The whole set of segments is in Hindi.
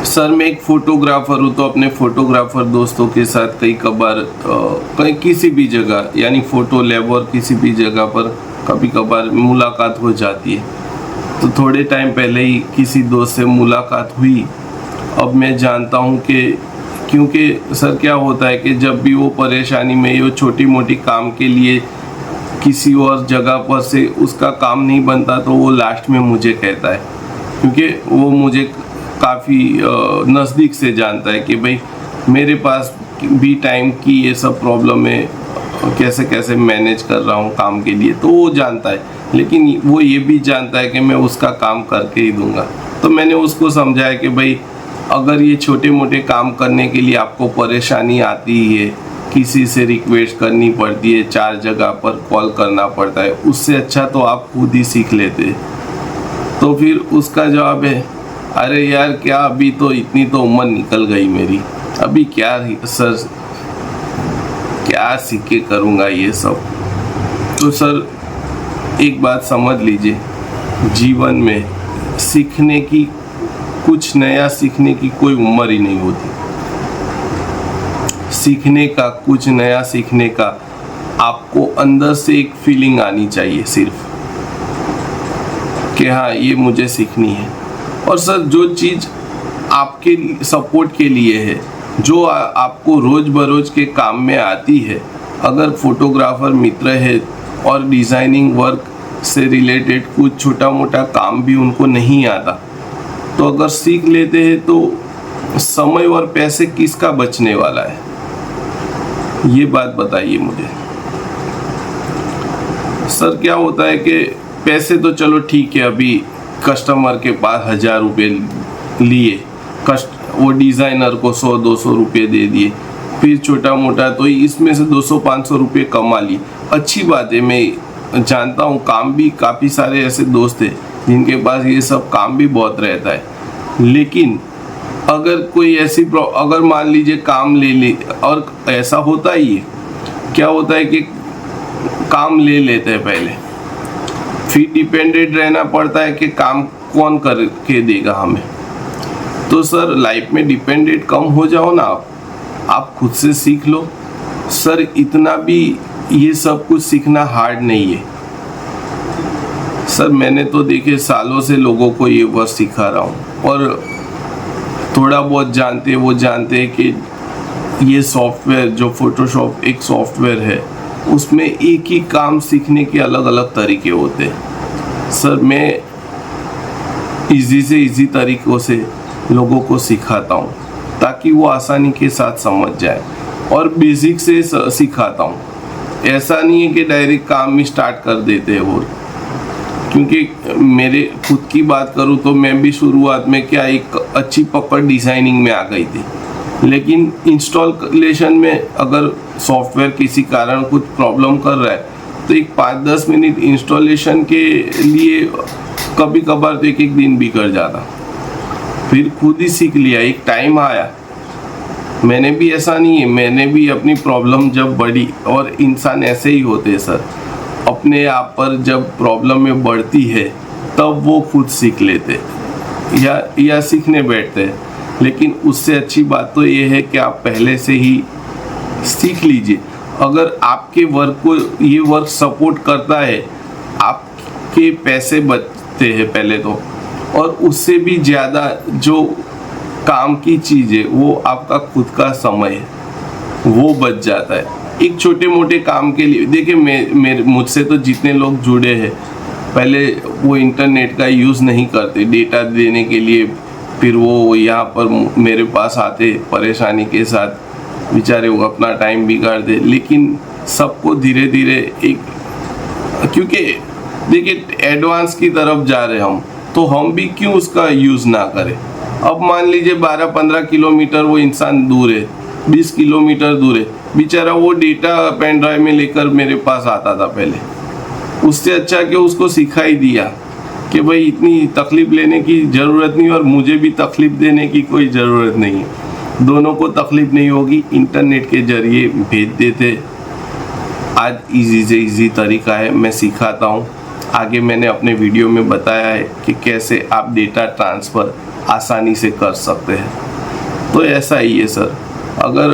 सर मैं एक फ़ोटोग्राफ़र हूँ, तो अपने फ़ोटोग्राफ़र दोस्तों के साथ कई कभार कहीं किसी भी जगह यानी फ़ोटो लैब और किसी भी जगह पर कभी कभार मुलाकात हो जाती है। तो थोड़े टाइम पहले ही किसी दोस्त से मुलाकात हुई। अब मैं जानता हूँ कि क्योंकि सर क्या होता है कि जब भी वो परेशानी में वो छोटी मोटी काम के लिए किसी और जगह पर से उसका काम नहीं बनता, तो वो लास्ट में मुझे कहता है, क्योंकि वो मुझे काफ़ी नज़दीक से जानता है कि भाई मेरे पास भी टाइम की ये सब प्रॉब्लम है, कैसे कैसे मैनेज कर रहा हूँ काम के लिए, तो वो जानता है। लेकिन वो ये भी जानता है कि मैं उसका काम करके ही दूंगा। तो मैंने उसको समझाया कि भाई अगर ये छोटे मोटे काम करने के लिए आपको परेशानी आती ही है, किसी से रिक्वेस्ट करनी पड़ती है, 4 जगह पर कॉल करना पड़ता है, उससे अच्छा तो आप खुद ही सीख लेते। तो फिर उसका जवाब है, अरे यार क्या अभी तो इतनी तो उम्र निकल गई मेरी, अभी क्या सर क्या सीख के करूँगा ये सब। तो सर एक बात समझ लीजिए, जीवन में सीखने की कुछ नया सीखने की कोई उम्र ही नहीं होती। सीखने का कुछ नया सीखने का आपको अंदर से एक फीलिंग आनी चाहिए सिर्फ कि हाँ ये मुझे सीखनी है। और सर जो चीज़ आपके सपोर्ट के लिए है, जो आपको रोज़ बरोज के काम में आती है, अगर फोटोग्राफर मित्र है और डिज़ाइनिंग वर्क से रिलेटेड कुछ छोटा मोटा काम भी उनको नहीं आता, तो अगर सीख लेते हैं तो समय और पैसे किसका बचने वाला है, ये बात बताइए मुझे। सर क्या होता है कि पैसे तो चलो ठीक है, अभी कस्टमर के पास 1000 रुपये लिए, वो डिज़ाइनर को 100-200 रुपये दे दिए, फिर छोटा मोटा तो इसमें से 200-500 रुपये कमा ली। अच्छी बात है, मैं जानता हूँ, काम भी काफ़ी सारे ऐसे दोस्त हैं जिनके पास ये सब काम भी बहुत रहता है। लेकिन अगर कोई ऐसी अगर मान लीजिए काम ले ले, और ऐसा होता ही है, क्या होता है कि काम ले लेते हैं पहले, फिर डिपेंडेंट रहना पड़ता है कि काम कौन करके देगा हमें। तो सर लाइफ में डिपेंडेंट कम हो जाओ ना, आप खुद से सीख लो। सर इतना भी ये सब कुछ सीखना हार्ड नहीं है। सर मैंने तो देखे सालों से लोगों को ये वर्क सिखा रहा हूँ, और थोड़ा बहुत जानते हैं वो जानते हैं कि ये सॉफ्टवेयर जो फोटोशॉप एक सॉफ्टवेयर है, उसमें एक ही काम सीखने के अलग अलग तरीके होते हैं। सर मैं इजी से इजी तरीक़ों से लोगों को सिखाता हूँ ताकि वो आसानी के साथ समझ जाए, और बेसिक से सिखाता हूँ। ऐसा नहीं है कि डायरेक्ट काम ही स्टार्ट कर देते हैं वो, क्योंकि मेरे खुद की बात करूँ तो मैं भी शुरुआत में क्या एक अच्छी पकड़ डिज़ाइनिंग में आ गई थी, लेकिन इंस्टॉलेशन में अगर सॉफ्टवेयर किसी कारण कुछ प्रॉब्लम कर रहा है तो एक 5-10 मिनट इंस्टॉलेशन के लिए कभी कभार तो एक दिन भी कर जाता। फिर खुद ही सीख लिया, एक टाइम आया, मैंने भी ऐसा नहीं है, मैंने भी अपनी प्रॉब्लम जब बढ़ी, और इंसान ऐसे ही होते हैं सर, अपने आप पर जब प्रॉब्लम में बढ़ती है तब वो खुद सीख लेते या सीखने बैठते हैं। लेकिन उससे अच्छी बात तो ये है कि आप पहले से ही सीख लीजिए। अगर आपके वर्क को ये वर्क सपोर्ट करता है, आपके पैसे बचते हैं पहले तो, और उससे भी ज़्यादा जो काम की चीज़ है वो आपका खुद का समय है, वो बच जाता है। एक छोटे मोटे काम के लिए देखिए, मुझसे तो जितने लोग जुड़े हैं, पहले वो इंटरनेट का यूज़ नहीं करते डेटा देने के लिए, फिर वो यहाँ पर मेरे पास आते परेशानी के साथ, बेचारे वो अपना टाइम बिगाड़ दे। लेकिन सबको धीरे धीरे एक, क्योंकि देखिए एडवांस की तरफ जा रहे हम, तो हम भी क्यों उसका यूज़ ना करें। अब मान लीजिए 12-15 किलोमीटर वो इंसान दूर है, 20 किलोमीटर दूर है, बेचारा वो डेटा पेन ड्राइव में लेकर मेरे पास आता था पहले। उससे अच्छा कि उसको सिखा ही दिया कि भाई इतनी तकलीफ लेने की ज़रूरत नहीं, और मुझे भी तकलीफ देने की कोई ज़रूरत नहीं है, दोनों को तकलीफ नहीं होगी। इंटरनेट के ज़रिए भेज देते। आज इजी से इजी तरीका है, मैं सिखाता हूँ। आगे मैंने अपने वीडियो में बताया है कि कैसे आप डेटा ट्रांसफ़र आसानी से कर सकते हैं। तो ऐसा ही है सर, अगर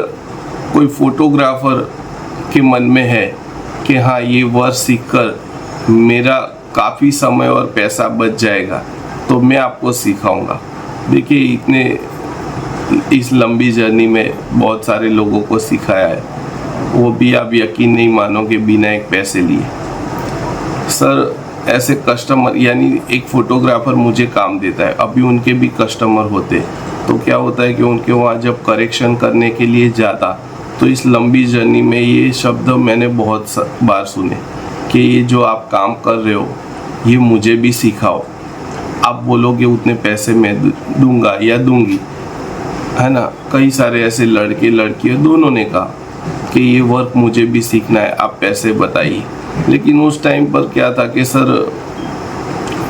कोई फोटोग्राफर के मन में है कि हाँ ये वर्क सीखकर मेरा काफ़ी समय और पैसा बच जाएगा, तो मैं आपको सिखाऊंगा। देखिए, इस लंबी जर्नी में बहुत सारे लोगों को सिखाया है, वो भी आप यकीन नहीं मानोगे बिना एक पैसे लिए। सर ऐसे कस्टमर, यानी एक फोटोग्राफर मुझे काम देता है, अभी उनके भी कस्टमर होते, तो क्या होता है कि उनके वहाँ जब करेक्शन करने के लिए जाता, तो इस लंबी जर्नी में ये शब्द मैंने बहुत बार सुने कि ये जो आप काम कर रहे हो ये मुझे भी सिखाओ। आप बोलोगे उतने पैसे मैं दूंगा या दूंगी, है ना। कई सारे ऐसे लड़के लड़कियां दोनों ने कहा कि ये वर्क मुझे भी सीखना है, आप पैसे बताइए। लेकिन उस टाइम पर क्या था कि सर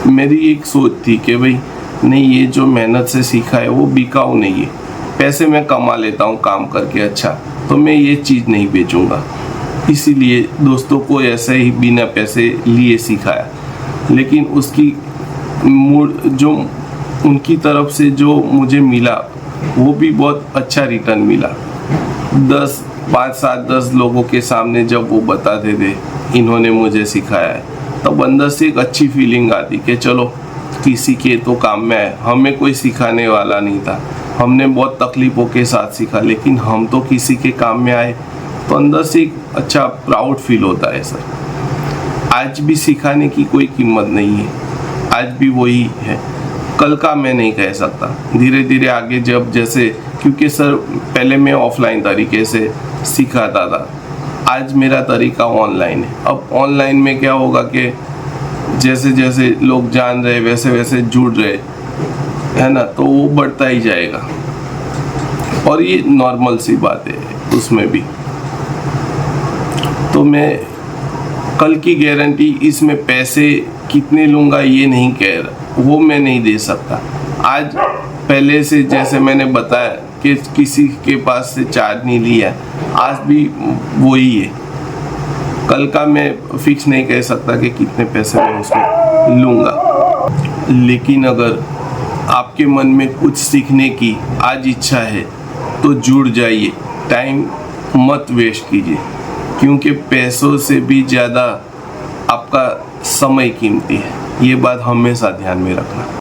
मेरी एक सोच थी कि भाई नहीं, ये जो मेहनत से सीखा है वो बिकाऊ नहीं है, पैसे मैं कमा लेता हूँ काम करके अच्छा, तो मैं ये चीज़ नहीं बेचूंगा। इसीलिए दोस्तों को ऐसे ही बिना पैसे लिए सिखाया। लेकिन उसकी जो उनकी तरफ से जो मुझे मिला वो भी बहुत अच्छा रिटर्न मिला। 5, 7, 10 लोगों के सामने जब वो बताते थे इन्होंने मुझे सिखाया है, तब अंदर से एक अच्छी फीलिंग आती कि चलो किसी के तो काम में आए। हमें कोई सिखाने वाला नहीं था, हमने बहुत तकलीफ़ों के साथ सीखा, लेकिन हम तो किसी के काम में आए, तो अंदर से एक अच्छा प्राउड फील होता है सर। आज भी सिखाने की कोई कीमत नहीं है, आज भी वही है, कल का मैं नहीं कह सकता। धीरे धीरे आगे जब जैसे, क्योंकि सर पहले मैं ऑफलाइन तरीके से सिखाता था, आज मेरा तरीका ऑनलाइन है। अब ऑनलाइन में क्या होगा कि जैसे जैसे लोग जान रहे वैसे वैसे जुड़ रहे, है ना, तो वो बढ़ता ही जाएगा और ये नॉर्मल सी बात है उसमें भी। तो मैं कल की गारंटी इसमें पैसे कितने लूँगा ये नहीं कह रहा, वो मैं नहीं दे सकता। आज पहले से जैसे मैंने बताया कि किसी के पास से चार्ज नहीं लिया, आज भी वही है। कल का मैं फिक्स नहीं कह सकता कि कितने पैसे मैं उसमें लूँगा। लेकिन अगर आपके मन में कुछ सीखने की आज इच्छा है तो जुड़ जाइए, टाइम मत वेस्ट कीजिए, क्योंकि पैसों से भी ज़्यादा आपका समय कीमती है। ये बात हमेशा ध्यान में रखना।